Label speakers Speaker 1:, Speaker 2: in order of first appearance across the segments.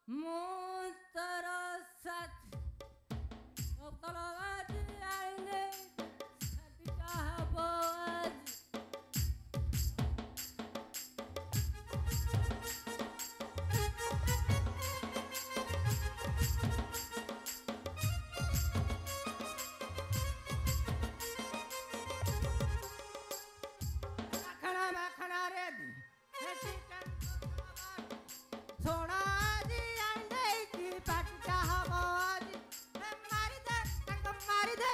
Speaker 1: Monsterosat Okolowat Aine Satikahabod Makhana ready Soda di ande ki patta habod mari de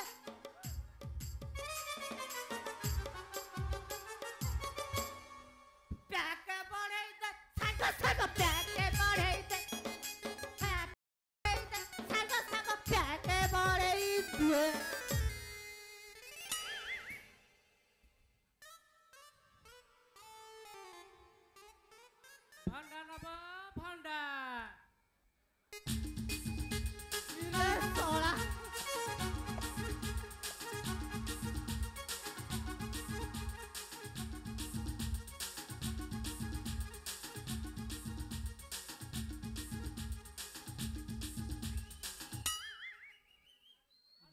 Speaker 1: Back bore de sago back bore de sago back bore de
Speaker 2: भंडा नबा भंडा
Speaker 1: sola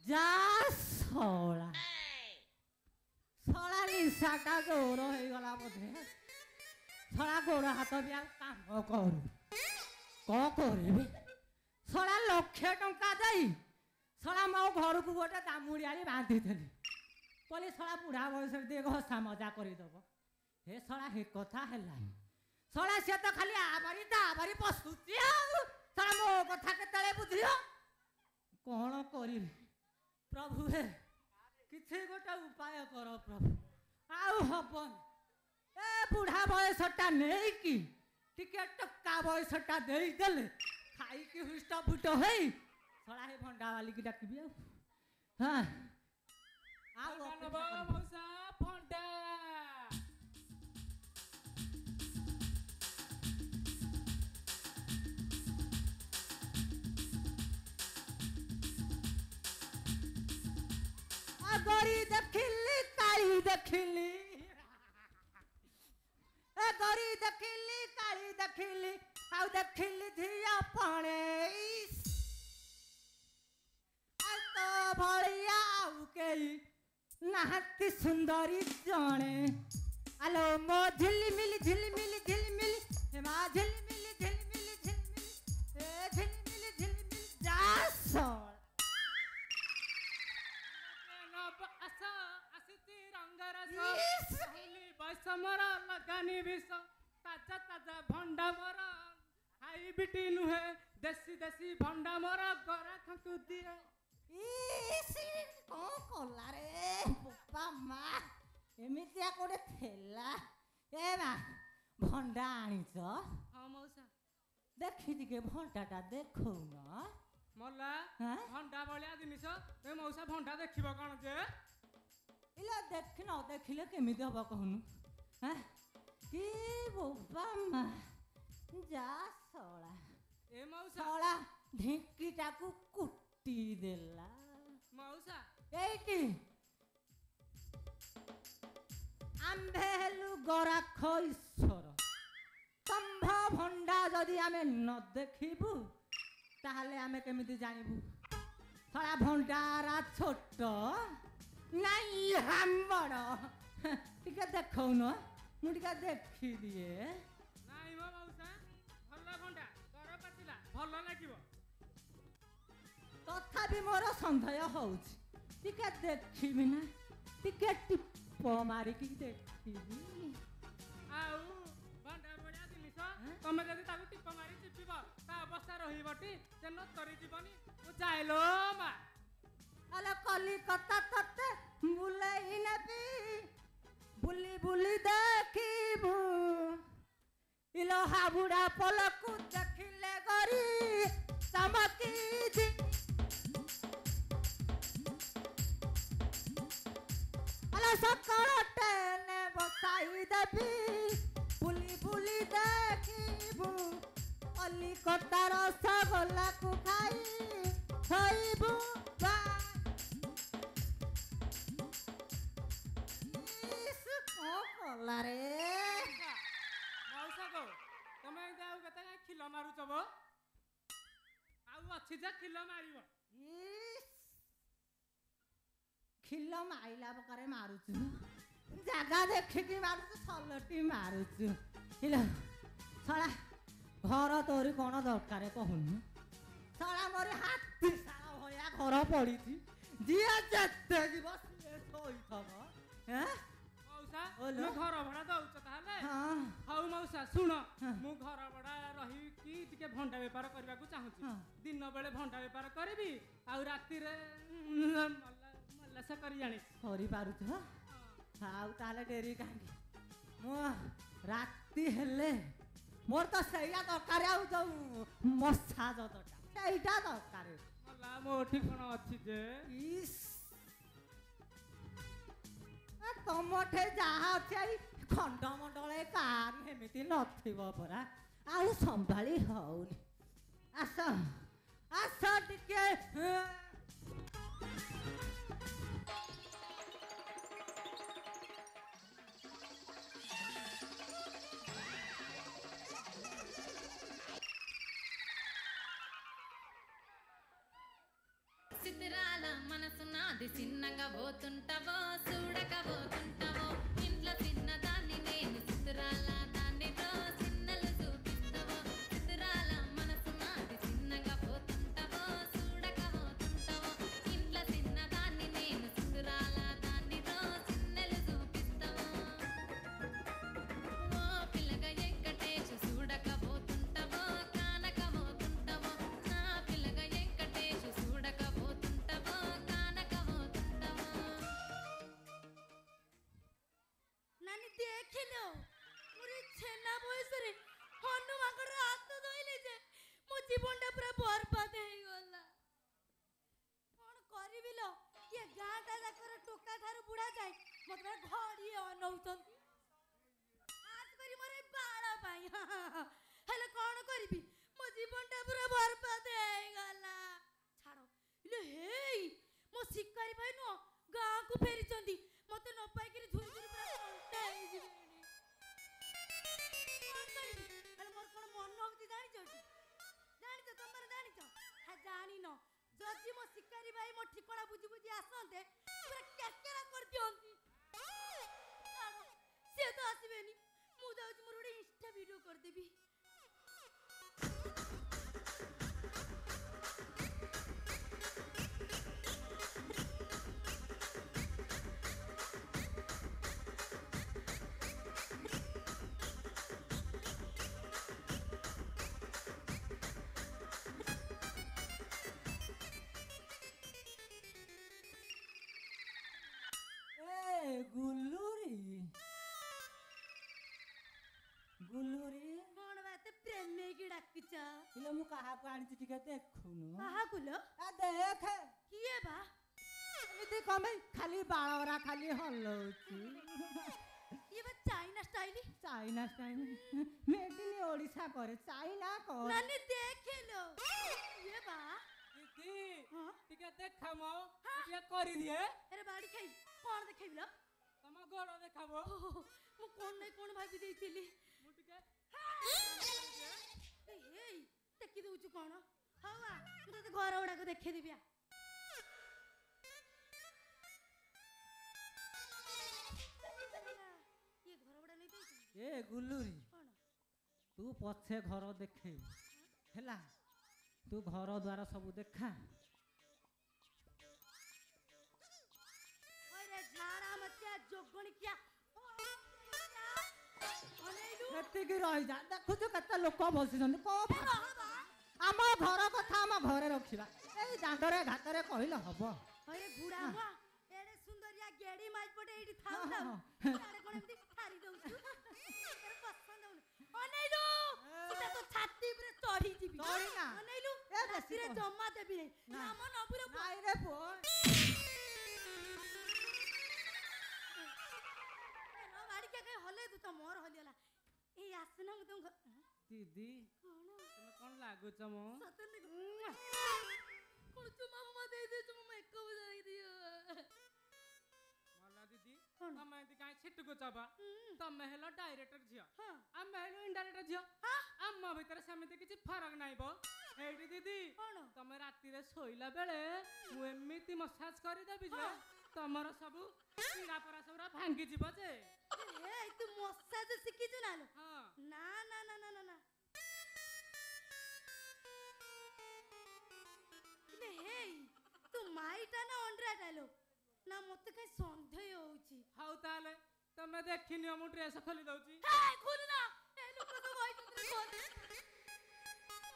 Speaker 1: Ya sola sola ନିଶାଟା ଜୋର ହେଇଗଲା ବୋଧେ ଶଳା ଗୋଡ଼ ହାତ ବି ଆଉ କାମ କରୁ କ'ଣ କରିବି ଶଳା 1,00,000 ଟଙ୍କା ଦେଇ ଶଳା ମୋ ଘରକୁ ଗୋଟେ ଦାମୁଡ଼ିଆଳି ବାନ୍ଧିଥିଲି କହିଲି ଶଳା ବୁଢ଼ା ବୟସରେ ଟିକେ ଘଷା ମଜା କରିଦେବ ହେ ଶଳା ହେ କଥା ହେଲାନି ଶଳା ସିଏ ତ ଖାଲି ଆବାରି ଦାବାରି ପଶୁଛି ଆଉ ଶଳା ମୋ କଥା କେତେବେଳେ ବୁଝିବ କ'ଣ କରିବି ପ୍ରଭୁ ହେ କିଛି ଗୋଟେ ଉପାୟ କର ପ୍ରଭୁ ଆଉ ହବନି ए बुढ़ा बयसटा नहीं की टिके टक्का बयसटा दे देले खाई की हुष्ट फुट होई सड़ा हे भंडा वाली की डाकबी हां आओ
Speaker 2: नबा मौसा भंडा
Speaker 1: गरी देखिली काली देखिली गरी देखिली काली देखिली आउ देखिली धिया पाणे तो भलिया आउ केई नाहती सुंदरी जाने आलो मो झिलमिली हे मा झिलमिली ए झिलमिली जा सोल
Speaker 2: आसा आसिति रंगरस होली बसमर लगानी विष ताजा ताजा भंडा मर हाई बिटी नुहे देसी देसी भंडा मर गरा खंकु दिए
Speaker 1: कौन कला रे बोपा मा एमितिया कोडे थेला ए मा भंडा आनिछ
Speaker 2: हां मौसा
Speaker 1: देखि दिके भंडाटा देखौ न
Speaker 2: मोला
Speaker 1: हाँ?
Speaker 2: भंडा बलिया जिनिस ए मौसा भंडा देखिबो कोन जे
Speaker 1: इला देखि न देखिले केमिति हबो कहनु हां की बोपा मा जा सोला
Speaker 2: ए मौसा
Speaker 1: सोला ढिंकीटाकू कुटी देला
Speaker 2: मौसा
Speaker 1: एइटी आम्भे हेलु गराख ईश्वर तंभ भंडा जदि आमे न देखिबु ताहले आमे केमिति जानिबु सळा भंडारा छोट नाई हम बड़ टिके देखौ न मु टिके देखि दिए
Speaker 2: नाइ मो मौसा भल्ला भंडा कर पातिला भल्ला लागिबो
Speaker 1: तथापि मोर संदेह होउछि टिके देखिबि ना टिके टिप मारिकी देखिबि
Speaker 2: आउ भंडा बलिया जिनिस तमे जदि ताकु टिप मारी चिपिबो ता अवस्था रहिबटी जे न तरी जीवनी मु जाइलो मा
Speaker 1: अले कलिकता तते बुलेई नेबी बुली बुली देखिबु इलो हाबुड़ा पलकु देखिले गरी चमकी दी अले सकाळ टेने बसाई देबी बुली बुली देखिबु कलिकता रसगोल्ला को खाई खाइबु कला रे
Speaker 2: मौसा को तमे जाऊ कते खिलो मारू चबो ସବୁ ଅଛି ଯେ ଖିଲ ମାରିବ।
Speaker 1: ଖିଲ ମାଇଲା ପ୍ରକାରେ ମାରୁଛୁ ଜାଗା ଦେଖିକି ମାରୁଛୁ ସଲଟି ମାରୁଛୁ ଶଳା ଘର ତୋରି କ'ଣ ଦରକାର କହୁନୁ ଶଳା ମୋର ହାତୀ ଶାଳ ଭଳିଆ ଘର ପଡ଼ିଛି ଯିଏ ଯେତେ ଯିବ ସିଏ ଶୋଇଥବ
Speaker 2: ମଉସା ମୁଁ ଘର ଭଡ଼ା ଦଉଛ ତାହେଲେ ହଉ ମଉସା ଶୁଣ ମୁଁ ଘର ଭଡ଼ା ରହିକି ଟିକେ ଭଣ୍ଡା ବେପାର କରିବାକୁ ଚାହୁଁଛି ଦିନ ବେଳେ ଭଣ୍ଡା ବେପାର କରିବି ଆଉ ରାତିରେ ମଲାସ କରି ଜାଣି
Speaker 1: କରିପାରୁଛ ଆଉ ତାହେଲେ ଡେରି କାହିଁକି ମୁଁ ରାତି ହେଲେ ମୋର ତ ସେଇଆ ଦରକାର ଆଉ ଯୋଉ ମସାଜ ଦରକାର ସେଇଟା ଦରକାର
Speaker 2: ମଲା ମୋଠି କ'ଣ ଅଛି ଯେ
Speaker 1: ତମଠେ ଯାହା ଅଛି ଏଇ ଖଣ୍ଡମଣ୍ଡଳେ କାହାରି ଏମିତି ନଥିବ ପରା ଆଉ ସମ୍ଭାଳି ହଉନି ଆସ ଆସ ଟିକେ
Speaker 3: చిత్రాల మనసు నాది చిన్నగా పోతుంటావో చూడకపోతుంటావో ఇంట్లో చిన్నదాన్ని నేను చిత్రాల దాన్నితో చిన్నలు చూపిస్తావో చిత్రాల మనసు నాది చిన్నగా పోతుంటావో చూడకపోతుంటావో ఇంట్లో చిన్నదాన్ని నేను చిత్రాల దాన్నితో చిన్నలు చూపిస్తావో ఓ పిల్లగా వెంకటేశు చూడకపోతుంటావో కానకపోతుంటావో నా పిల్లగా వెంకటేశు చూడకపోతుంటావో కానకపోతుంటావో
Speaker 4: ନାନୀ ଦେଖିଲ ମୋର ଛେନା ବୟସରେ ହନୁମାନଙ୍କର ହାତ ଧଇଲେ ଯେ ମୋ ଜୀବନଟା ପୁରା ବର୍ବାଦ ହେଇଗଲା କ'ଣ କରିବି ଲୋ ଇଏ ଗାଁଟା ଯାକର ଟୋକା ଠାରୁ ବୁଢ଼ା ଯାଏ ମତେ ଘଡ଼ିଏ ଅନଉଛନ୍ତି ଖାସ କରି ମୋର ଏଇ ବାଳ ପାଇଁ ହେଲେ କ'ଣ କରିବି ମୋ ଜୀବନଟା ପୁରା ବର୍ବାଦ ହେଇଗଲା ଛାଡ଼ ଇଲୋ ହେଇ ମୋ ଶିକାରୀ ଭାଇ ନୁହଁ ଗାଁକୁ ଫେରିଛନ୍ତି ମତେ ନ ପାଇକିରି ଝୁରି ଝୁରି ପୁରା କଣ୍ଟା ହେଇଯିବେଣି କ'ଣ କରିବି ହେଲେ ମୋର କ'ଣ ମନ ହଉଛି ଜାଣିଛ ତମର ଜାଣିଛ ଜାଣିନ ଯଦି ମୋ ଶିକାରୀ ଭାଇ ମୋ ଠିକଣା ବୁଝି ବୁଝି ଆସନ୍ତେ ପୁରା କେକେରା କରିଦିଅନ୍ତି ସିଏ ତ ଆସିବେନି ମୁଁ ଯାଉଛି ମୋର ଗୋଟେ ଇନଷ୍ଟା ଭିଡ଼ିଓ କରିଦେବି
Speaker 1: ଗୁଲୁରି ଗୁଲୁରି
Speaker 4: କ'ଣ ବା ଏତେ ପ୍ରେମେଇକି ଡାକୁଛ
Speaker 1: ଇଲୋ ମୁଁ କାହାକୁ ଆଣିଛି ଟିକେ ଦେଖୁନୁ
Speaker 4: କାହାକୁ ଲୋ
Speaker 1: ଦେଖେ
Speaker 4: କିଏ ବା
Speaker 1: ଏମିତି କ'ଣ ପାଇଁ ଖାଲି ବାଳରା ଖାଲି ହଲଉଛି
Speaker 4: ଇଏ ବା China style
Speaker 1: China style made in Odisha କରେ ଚାଇନା କରେ
Speaker 4: ନାନୀ ଦେଖିଲ ଇଏ ବା
Speaker 2: ଦିଦି
Speaker 4: ହଁ
Speaker 2: ଟିକେ ଦେଖା ମୋ ଟିକେ କରିଦିଏ
Speaker 4: ଆରେ ବାଡ଼ି ଖାଇ କ'ଣ ଦେଖେଇବି ଲୋ
Speaker 2: ତମ ଗୋଡ଼ ଦେଖାବ
Speaker 4: ମୁଁ କ'ଣ ନାଇଁ କ'ଣ ଭାବି ଦେଇଥିଲି
Speaker 2: ମୁଁ ଟିକେ
Speaker 4: ହେଇ ଟେକି ଦଉଛୁ କ'ଣ ହଉ ଆ ମୁଁ ତତେ ଘର ଗୁଡ଼ାକ ଦେଖେଇଦେବି ଆ ଇଏ ଘର ଗୁଡ଼ା ନେଇ ଦେଇଛନ୍ତି
Speaker 1: ଏ ଗୁଲୁରି
Speaker 4: କ'ଣ
Speaker 1: ତୁ ପଛେ ଘର ଦେଖେଇବୁ ହେଲା ତୁ ଘର ଦ୍ୱାର ସବୁ ଦେଖା
Speaker 4: ଅରେ ଝାଡ଼ା ମତିଆ ଯୋଗଣିକିଆ
Speaker 1: ଏତିକି ରହିଯା ଦେଖୁଛୁ କେତେ ଲୋକ ବସିଛନ୍ତି କ'ଣ ଆମ ଘର କଥା ଆମ ଘରେ ରଖିବା ଏଇ ଦାଣ୍ଡରେ ଘାଟରେ କହିଲେ ହବ
Speaker 4: ଅରେ ବୁଢ଼ା ହୁଆ ଏଡ଼େ ସୁନ୍ଦରିଆ ଗେଡ଼ି ମାଇପଟେ ଏଇଠି ଥାଉ ଥାଉ ଆଡ଼େ କ'ଣ ଏମିତି ଠାରି ଦଉଛୁ ତୋର ପସନ୍ଦ ହଉନି ଅନେଇଲୁ ସେଟା ତ ଛାତି ଉପରେ ଚଢ଼ିଯିବି
Speaker 1: ଚଢ଼ିନା।
Speaker 4: ଅନେଇଲୁ
Speaker 1: ଏ ବେଶୀ
Speaker 4: ରାତିରେ
Speaker 1: କହ।
Speaker 4: ଜମା ଦେବି ନାହିଁ
Speaker 1: ନା।
Speaker 4: ନାମ ନବୁର
Speaker 1: ନାଇରେ ପୁଅ
Speaker 4: ବାଡ଼ିକା କାହିଁ ହଲେଇ ଦଉଛ ମୋର ହଲିଗଲା ଏଇ ଆସୁନ ମୁଁ ତମ
Speaker 2: ଦିଦି
Speaker 4: କ'ଣ
Speaker 2: ତମେ କ'ଣ ଲାଗୁଛ ମୋ
Speaker 4: ସତରେ କ'ଣ ଚୁମା ମୁମା ଦେଇଦେଉଛୁ ମୋ ମେକଅପ୍ ଯାଇଦିଅ
Speaker 2: ଭଲ ଦିଦି
Speaker 4: କ'ଣ?
Speaker 2: ତମେ ଏମିତି କାହିଁ ଛିଟୁକୁଛ ବା ତମେ ହେଲ ଡାଇରେକ୍ଟର ଝିଅ
Speaker 4: ହଁ
Speaker 2: ଆମେ ହେଲୁ ଇନଡାଇରେକ୍ଟର ଝିଅ
Speaker 4: ହଁ
Speaker 2: ଆମ ଭିତରେ ସେମିତି କିଛି ଫରକ ନାହିଁ ବୋ ଏଇଠି ଦିଦି
Speaker 4: କଣ?
Speaker 2: ତମେ ରାତିରେ ଶୋଇଲା ବେଳେ ମୁଁ ଏମିତି ମସାଜ କରିଦେବି ଯେ
Speaker 4: ହଁ।
Speaker 2: ତମର ସବୁ ପୀଡ଼ା ପରା ସବୁରା ଭାଙ୍ଗିଯିବ ଯେ।
Speaker 4: ହେଇ ତୁ ମସାଜ ଶିଖିଛୁ ନା ଲୋ?
Speaker 2: ହଁ
Speaker 4: ନା ନା ନା ନା ନା ନା ଇବେ ହେଇ ତୁ ମାଇଟା ନା ଅଣ୍ଡ୍ରାଟା ଲୋ? ନା ମତେ କାଇଁ ସନ୍ଦେହ ହଉଛି।
Speaker 2: ହଉ ତାହେଲେ ତମେ ଦେଖିନିଅ ମୁଁ ଡ୍ରେସ୍ ଖୋଲି ଦଉଛି।
Speaker 4: ହେଇ ଖୋଲ ନା ଏ ଲୋକ ସବୁ ଆଇଛନ୍ତି ଖୋଲ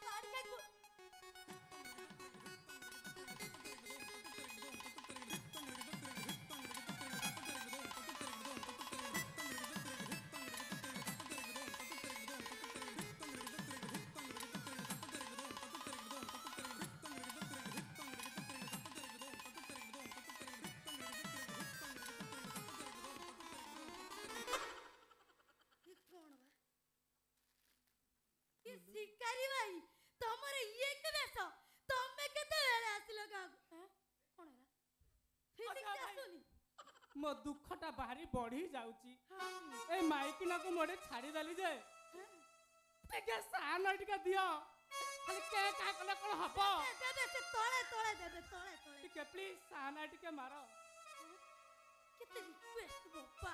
Speaker 4: ବାଡ଼ି କାଇଁ ଖୋଲ ये कौन बा? ये शिकारी भाई तमरे ये के बेस तमे केते बेले आसिलो गाँ हैं कौन है फिजिक्स
Speaker 2: अच्छा भाई।
Speaker 4: आसुनी
Speaker 2: ମୋ ଦୁଃଖଟା ଭାରି ବଢି ଯାଉଛି। ଏଇ ମାଇକିନାକୁ ମୋଡେ ଛାଡ଼ିଦେଲି ଯେ ଟିକେ ସାନ ଟିକେ ଦିଅ। ଖାଲି କେ କା କଲେ କଣ ହବ?
Speaker 4: देबे से तोळे तोळे देबे तोळे तोळे
Speaker 2: ଟିକେ ପ୍ଲିଜ ସାନ ଟିକେ ମାର।
Speaker 4: केते रिक्वेस्ट बाबा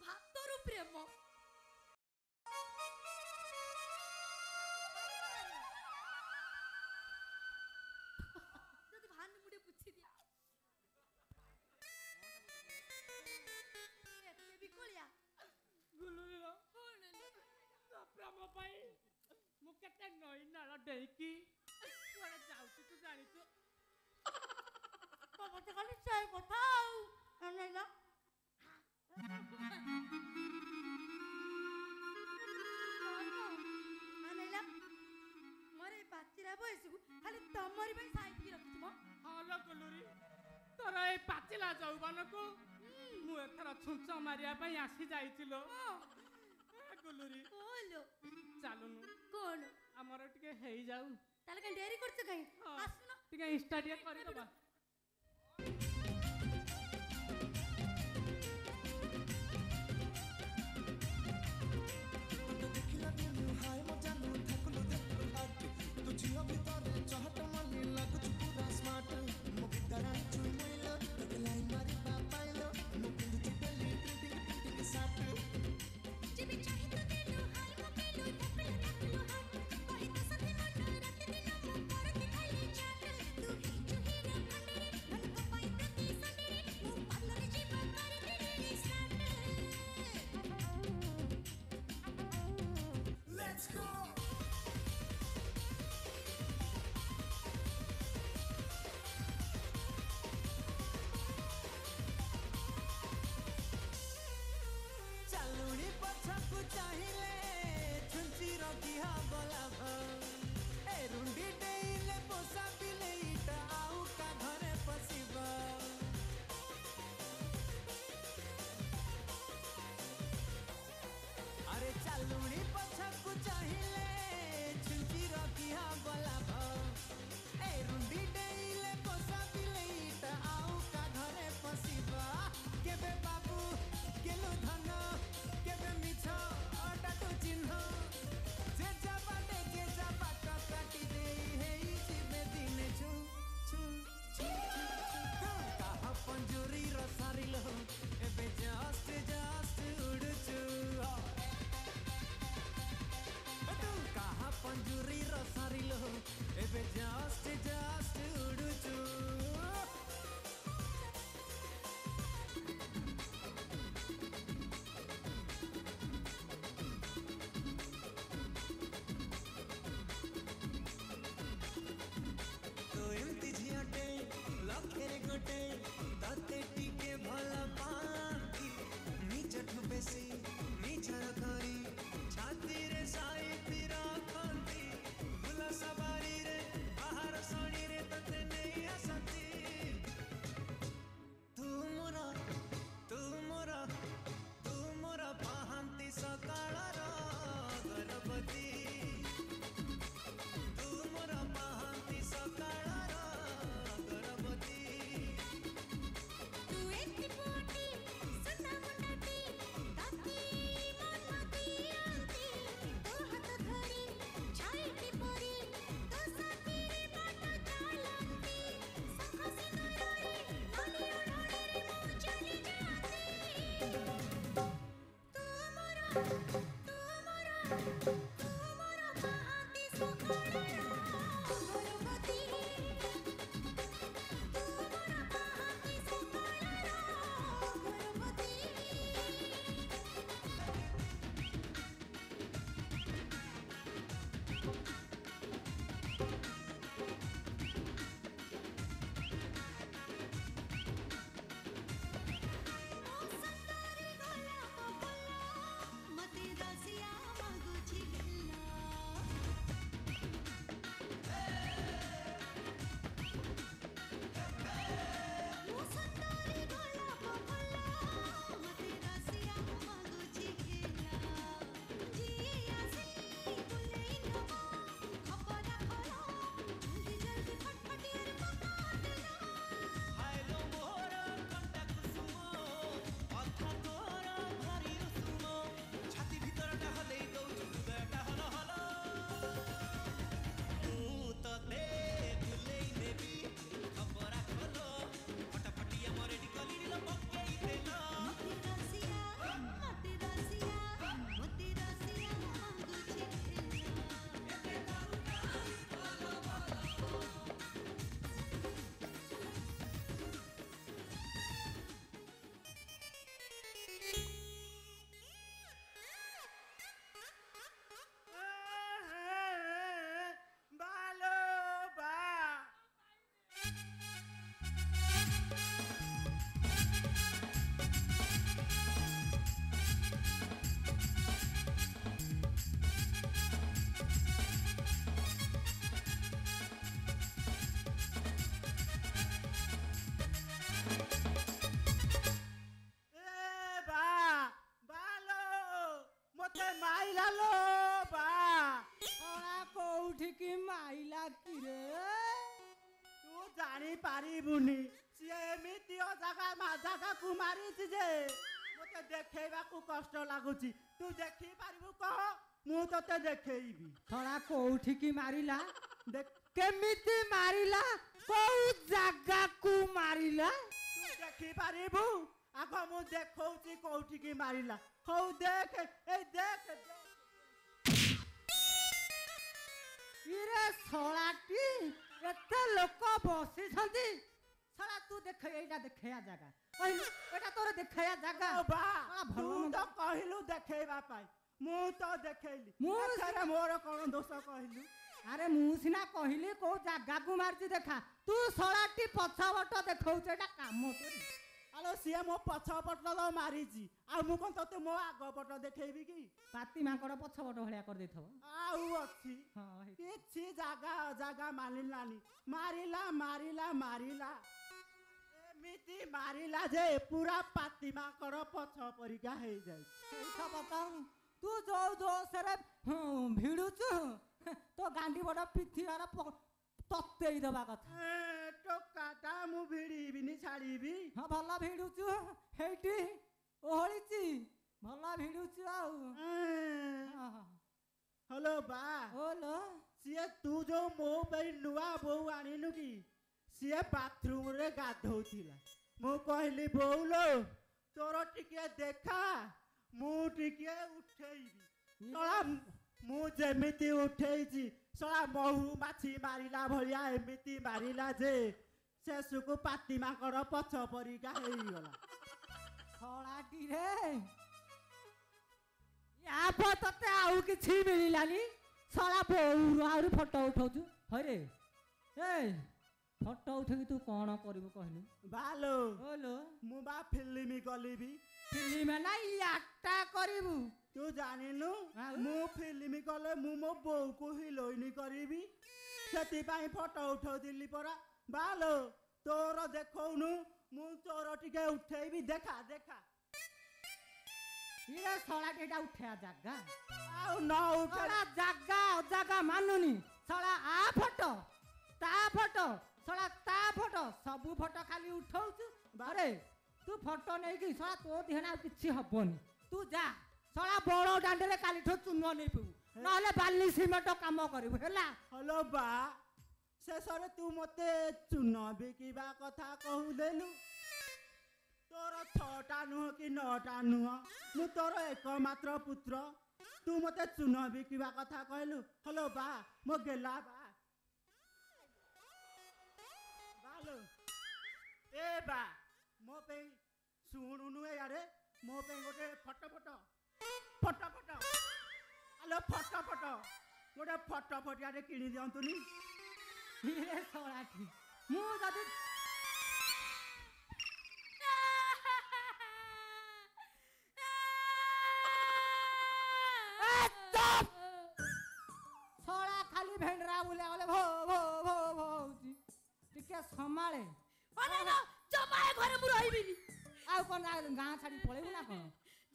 Speaker 4: भातरु प्रेम जदी भान मुडे पूछी दिया एते भी कोलिया
Speaker 2: ଗୁଲୁରିର ତୋ ପ୍ରେମ ପାଇଁ ମୁଁ କେତେ ନଈ ନାଳ ଡେଇକି କୁଆଡେ ଯାଉଛି ତୁ ଜାଣିଛୁ?
Speaker 4: बाबा ते खाली चाय बताओ अनैला अनैला मोरे पाचिरा बयसु खाली तमरी ପାଇଁ ସାଇତି ରଖିଥିବ
Speaker 2: ହଁ ଲୋ ଗୁଲୁରି ତୋର ଏଇ ପାଚିଲା ଯୌବନକୁ ମୁଁ ଏଥର ଛୁଞ୍ଚ ମାରିବା ପାଇଁ ଆସି ଯାଇଥିଲ। ଗୁଲୁରି
Speaker 4: କୋଲୋ
Speaker 2: ଚାଲୁନୁ
Speaker 4: କୋଲୋ
Speaker 2: ଆମର ଟିକେ ହେଇଯାଉ।
Speaker 4: ତାହେଲେ କାଇଁ ଡେରି କରୁଛ କାଇଁ
Speaker 2: ହଁ।
Speaker 4: ଆସୁନ
Speaker 2: ଟିକେ ଇନଷ୍ଟା ଟିକେ କରିଦବା।
Speaker 5: ଦେଖିଲା ଦିନୁ ହାୟ ମୋ ଜାନୁ ଠାକୁଲୁ ଠାକୁଲୁ ହାଟ ତୁ ଝିଅ ଭିତରେ ଚହଟ ମଲ୍ଲି ଲାଗୁଛୁ ପୁରା ସ୍ମାର୍ଟ ମୋ ଭିତରେ ଚୁଇ ମଇଲ ତତେ ଲାଇନ୍ ମାରିବା ପାଇଲ ମୁଁ ପିନ୍ଧୁଛି ଡେଲି ପ୍ରିଣ୍ଟିଂ ପ୍ରିଣ୍ଟିଂ ସାର୍ଟ
Speaker 4: ଯେବେ ଚାହି ତ ଦେଲୁ ହାଇ ମୋ କେଲୁ ଠାକୁଲୁ ଠାକୁଲୁ ହାଟ କହି ତ ସତେ ମନ ରାତି ଦିନ ମୁଁ କରତି ଖାଲି ଚାଟ ତୁ ହି ଚୁହିରେ ଖଣ୍ଡରେ ମନକ ପାଇଁ ପ୍ରତି ସଣ୍ଡରେ ମୁଁ ପାର୍ଲର ଯିବା କରିଥିଲି ଷ୍ଟାର୍ଟ
Speaker 5: Let's go ଚାଲୁଣି ପଛକୁ ଚାହିଁଲେ ଛୁଞ୍ଚି ରଖିହା ବଲାଭ ଏ ରୁଣ୍ଡି ଡେଇଲେ ପୋଷା ବିଲେଇଟା ଆଉ କା ଘରେ ପଶିବ ଆରେ ଚାଲୁଣି ପଛକୁ ଚାହିଁଲେ ଛୁଞ୍ଚି ରଖିହା ବଲାଭ ଏ ରୁଣ୍ଡି ଡେଇଲେ ପୋଷା ବିଲେଇଟା ଆଉ କା ଘରେ ପଶିବ କେବେ ବାବୁ କେଲୁ ଧନ କେବେ ମିଛ ଅଟାକୁ ଚିହ୍ନ ଯେ ଯା
Speaker 1: କୋଉଠିକି ମାଇଲା କିରେ?
Speaker 6: ତୁ ଜାଣିପାରିବୁନି ସିଏ ଏମିତି ଜାଗାକୁ ମାରିଛି ଯେ ମତେ ଦେଖେଇବାକୁ କଷ୍ଟ ଲାଗୁଛି। ତୁ ଦେଖିପାରିବୁ କହ, ମୁଁ ତତେ ଦେଖେଇବି।
Speaker 1: ଶଳା କୋଉଠିକି ମାରିଲା? କେମିତି ମାରିଲା? କୋଉ ଜାଗାକୁ ମାରିଲା?
Speaker 6: ତୁ ଦେଖିପାରିବୁ? ଆଗ ମୁଁ ଦେଖଉଛି କୋଉଠିକି ମାରିଲା। ହଉ ଦେଖ, ଏଇ ଦେଖ।
Speaker 1: ଇରେ ଶଳାଟି, ଏତେ ଲୋକ ବସିଛନ୍ତି, ଶଳା ତୁ ଦେଖ, ଏଇଟା ଦେଖେଇବା ଜାଗା କହିଲୁ, ଏଇଟା ତୋର ଦେଖେଇବା ଜାଗା।
Speaker 6: ତୁ ତ କହିଲୁ ଦେଖେଇବା ପାଇଁ, ମୁଁ ତ ଦେଖେଇଲି।
Speaker 1: ମୁଁ
Speaker 6: ମୋର କଣ ଦୋଷ କହିଲୁ?
Speaker 1: ଆରେ ମୁଁ ସିନା କହିଲି କୋଉ ଜାଗାକୁ ମାରିଛି ଦେଖା, ତୁ ଶଳାଟି ପଛପଟ ଦେଖଉଛୁ, ଏଇଟା କାମ ତୋରି।
Speaker 6: ଆଲୋ ସିଏ ମୋ ପଛ ପଟ ମାରିଛି, ଆଉ ମୁଁ କଣ ତତେ ମୋ ଆଗ ପଟ ଦେଖେଇବି କି?
Speaker 1: ପାତି ମାଙ୍କଡ ପଛପଟ ଭଳିଆ କରିଦେଇଥିବ।
Speaker 6: ଆଉ ଅଛି କିଛି ଜାଗା ଅଜାଗା ମାନିଲାନି, ମାରିଲା ଏମିତି ମାରିଲା ଯେ ପୁରା ପାତି ମାଙ୍କଡ ପଛ ପରିକା ହେଇଯାଏ।
Speaker 1: ତୁ ଯୋଉ ଜୋସରେ ଭିଡୁଛୁ, ତୋ ଗାଣ୍ଡି ବଡ ପିଠିର ତତେଇ ଦବା କଥା।
Speaker 6: ଟୋକାଟା ମୁଁ ଭିଡ଼ିବିନି, ଛାଡ଼ିବି।
Speaker 1: ହଁ ଭଲ ଭିଡୁଛୁ, ହେଇଠି ଓହଳିଛି, ଭଲ ଭିଡୁଛୁ। ଆଉ
Speaker 6: ହଲୋ ବା,
Speaker 1: ଓଲୋ
Speaker 6: ସିଏ ତୁ ଯୋଉ ମୋ ପାଇଁ ନୂଆ ବୋଉ ଆଣିନୁ କି, ସିଏ ବାଥରୁମରେ ଗାଧଉଥିଲା। ମୁଁ କହିଲି ବୋଉଲୋ ତୋର ଟିକେ ଦେଖା, ମୁଁ ଟିକେ ଉଠେଇବି। ମୁଁ ଯେମିତି ଉଠେଇଛି, ଶଳା ମହୁ ମାଛି ମାରିଲା ଭଳିଆ ଏମିତି ମାରିଲା ଯେ ଶେଷକୁ ପାତି ମାଙ୍କଡ ପଛ ପରିକା ହେଇଗଲା।
Speaker 1: ଶଳାଟିରେ, ୟା ତତେ ଆଉ କିଛି ମିଳିଲାନି? ଶଳା ବୋଉର ଆହୁରି ଫଟୋ ଉଠଉଛୁ। ହଇରେ ଏ ଫଟୋ ଉଠେଇକି ତୁ କଣ କରିବୁ କହିଲୁ?
Speaker 6: ବାଲୋ
Speaker 1: ଓଲୋ,
Speaker 6: ମୁଁ ବା ଫିଲ୍ମ କଲିବି।
Speaker 1: ଫିଲ୍ମ ନା ଆକ୍ଟା କରିବୁ?
Speaker 6: ତୁ ଜାଣିନୁ, ମୁଁ ଫିଲ୍ମ କଲେ ମୁଁ ମୋ ବୋଉକୁ ହିରୋଇନ କରିବି, ସେଥିପାଇଁ ଫଟୋ ଉଠଉଥିଲି ପରା। ବାଲୋ ତୋର ଦେଖଉନୁ, ମୁଁ ତୋର ଟିକେ ଉଠେଇବି, ଦେଖା।
Speaker 1: ଇଏ ଶଳାଟି, ଏଇଟା ଉଠେଇବା ଜାଗା?
Speaker 6: ଆଉ ନ ଉଠେଇବା
Speaker 1: ଜାଗା ଅଜାଗା ମାନୁନି। ଶଳା ଆ ଫଟୋ, ତା ଫଟୋ, ଶଳା ତା ଫଟୋ, ସବୁ ଫଟୋ ଖାଲି ଉଠଉଛୁ। ବାରେ ତୁ ଫଟୋ ନେଇକି ଶଳା ତୋ ଦେହରେ ଆଉ କିଛି ହବନି। ତୁ ଯା ଶଳା ବଡ଼ ଦାଣ୍ଡରେ କାଲିଠୁ ଚୂନ ନେଇପିବୁ, ନହେଲେ ବାଲି ସିମେଣ୍ଟ କାମ କରିବୁ ହେଲା।
Speaker 6: ହଲୋ ବା, ଶେଷରେ ତୁ ମତେ ଚୂନ ବିକିବା କଥା କହୁଦେଲୁ। तोर 6टा नुह कि 9टा नुह मु तोर एकमात्र पुत्र तू मते चुन बिकिबा कथा कहलु हेलो बा मो गेला बा बालो ए बा मो पे सुणुनु ए यारे मो पे गोटे फटो आलो फटो गोटे फटियारे किणी दियंतुनी
Speaker 1: हिरे सलाठी मु जदि सला खाली भेंडरा बुले बोले भो भो भो भो टिके संभाळे
Speaker 4: अरे ना जमाए घरे मु रहिबिनी
Speaker 1: आउ कोन गाँ छाड़ी पळेबु ना कोन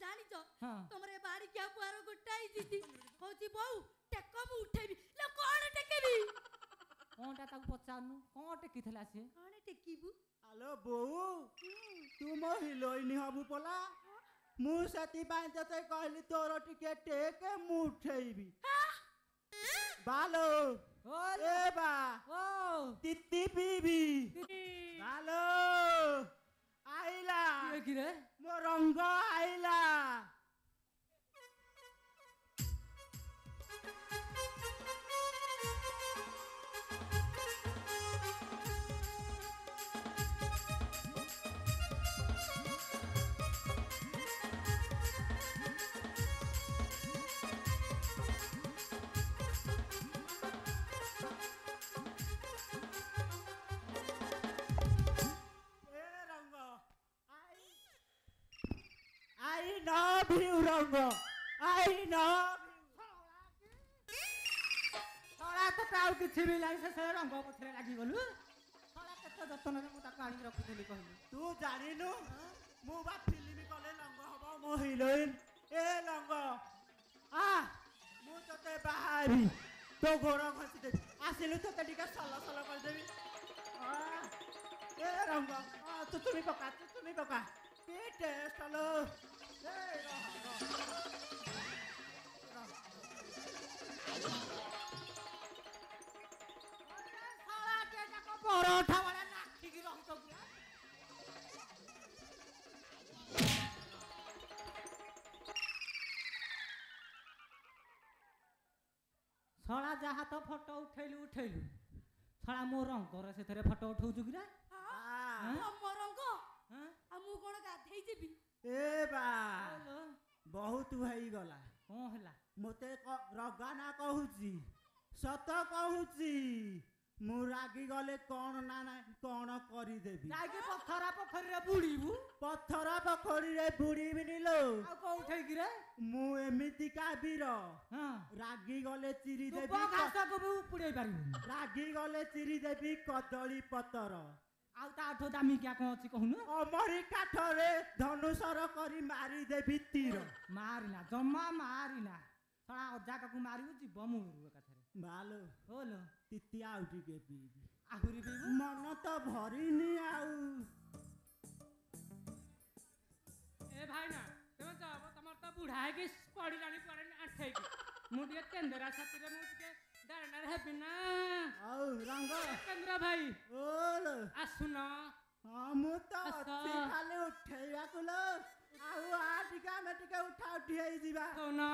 Speaker 4: जानी छ
Speaker 1: हाँ।
Speaker 4: तमरे बाड़ी क्या पुआरो गुटाई जीती होची बहु टेको मु उठेबी लो कोन टेकेबी
Speaker 1: कोनटा ताକୁ पचारनु कोन टेकिथला से
Speaker 4: कोन टेकीबू
Speaker 6: आलो बोऊ तू मो हिलोइनी हबु पला मु सेति बाई तते कहली तोर टिके टेके मु उठेबी बालो ए बा
Speaker 1: ओ
Speaker 6: तित्ती पीबी बालो आइला
Speaker 1: ये की रे
Speaker 6: मो रंग आइला I love you, Rango. I love
Speaker 1: सला तो ताऊ किछि भी लाइ से रंग पछरे लागि गलु सला केते जतन रे मु ताको आनि रखिदेली कहलु
Speaker 6: तू जानिनु मु बा फिल्म कले रंग हबो मो हिरोइन ए रंग आ मु तते बाहारी तो गोड़ घसी दे आसिलु तते टिका सला सला कर देबी आ ए रंग आ तू तुमी पका के टेस्ट लो ए
Speaker 1: सला के जाको परोठा वाला नाखी की रह तो गुला सला जहा तो फोटो उठैलु सला मो रंग करे सेथरे फोटो उठौजु गिरा
Speaker 6: आ
Speaker 4: हमरंग
Speaker 1: हां
Speaker 4: आ मु कोन गाधेई जेबी
Speaker 6: ए बा
Speaker 1: हेलो
Speaker 6: बहुत होई गला
Speaker 1: कोन हला
Speaker 6: मते रगाना कहूची सत कहूची मु रागी गले कौन ना ना कौन करी देबी
Speaker 1: जाके पथरा पोखरी रे बुड़ीबू
Speaker 6: पत्थरा पोखरी रे बुड़ी बिनी लो
Speaker 1: आ को उठै गिरा
Speaker 6: मु एमिति का वीर
Speaker 1: हां
Speaker 6: रागी गले चिरी
Speaker 1: तू
Speaker 6: देबी
Speaker 1: घास को भी उपुड़ै पारिबू
Speaker 6: रागी गले चिरी देबी कदली पतर
Speaker 1: आउ ता आठो दामी क्या कोन अछि कहनु
Speaker 6: अमरी काठरे धनुसर करी मारी देबी तीर
Speaker 1: मारिना जम्मा मारिना सला अजा काकु मारिबू जीव मुरु एकाथरे
Speaker 6: भालो
Speaker 1: होलो
Speaker 6: तितिया उठी के पीबी
Speaker 1: आहुरी बीबू
Speaker 6: मन तो भरिनी आउ
Speaker 2: ए भाई ना तुम जाबो तमर तो बुढ़ा है कि पड़ी रानी पड़े आठे की मुझे तेंदरा साथी रे मुझे डर है बिना
Speaker 6: आउ रंग
Speaker 2: चंद्र भाई
Speaker 6: ओल
Speaker 2: आ सुनो
Speaker 6: मु तो
Speaker 2: अच्छा।
Speaker 6: अच्छी खाली उठेइबा कुलो आउ आ टिका में टिका उठा उठी जिबा
Speaker 2: सुनो